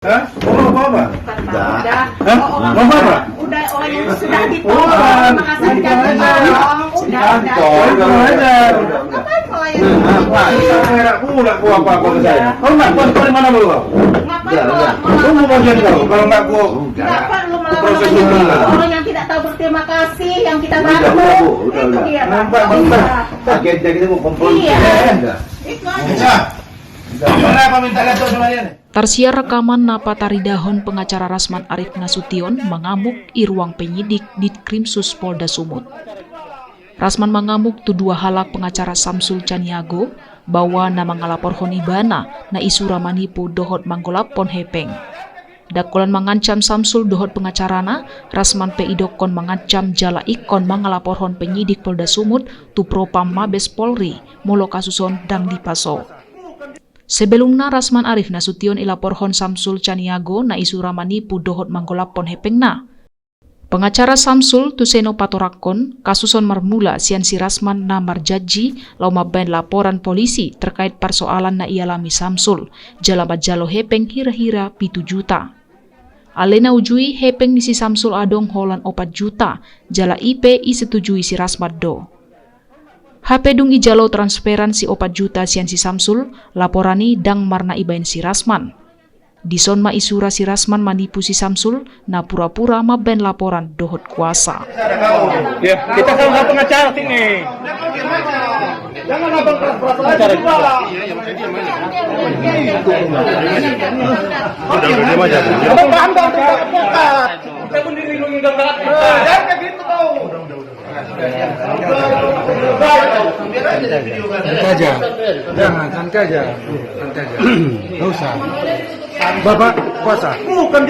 Hah? Mau apa? Udah. Hah? Mau apa? Udah orang yang sudah ditolong, Makassar jangan tolong. Udah. Ngapain melayani? Merah pula gua apa ke saya. Kau nggak kuat dari mana lu? Ngapain Lu mau bagian kau? Kalau nggak gua Nggak perlu proses melawan hukum. orang yang tidak tahu berterima kasih, yang kita bantu. Udah. Itu dia, Pak. Nampak, Oh, nampak. iya. Akhirnya kita mau kumpul. Iya. Enggak. Itu aja. Kenapa minta lihat sama dia nih? Tersiar rekaman Napa Taridahon pengacara Rasman Arif Nasution mengamuk i ruang penyidik di Krimsus Polda Sumut. Rasman mengamuk tu dua halak pengacara Samsul Caniago bahwa nama ngalapor honibana na isura manipu dohot manggolapon hepeng. Dakolan mengancam Samsul dohot pengacarana, Rasman pe idokon mengancam jala ikon mangalapor hon penyidik Polda Sumut tu propam Mabes Polri molo kasuson dang dipaso. Sebelumnya Rasman Arif Nasution ilaporhon Samsul Caniago na isura manipu dohot manggolapon hepengna. Pengacara Samsul Tuseno Patorakon kasuson marmula sian si Rasman na marjaji lau mabain laporan polisi terkait persoalan na ialami Samsul jala jalo hepeng hira-hira 7 juta. Alena ujui hepeng ni si Samsul adong holan 4 juta jala IP isetujui si Rasman do. HP dung ijalo transferan si 4 juta sian si Samsul, laporani dang marna ibain si Rasman. Dison ma isura si Rasman manipu si Samsul, na pura-pura mabain laporan dohot kuasa. Ya, kita sama pengacara sini. Jangan abang pengacara juga. Abang paham dong tentang advokat. Kita pun dilindungi dengan jangan kayak gitu tau. Santai aja, jangan santai aja, nggak usah. Bapak puasa.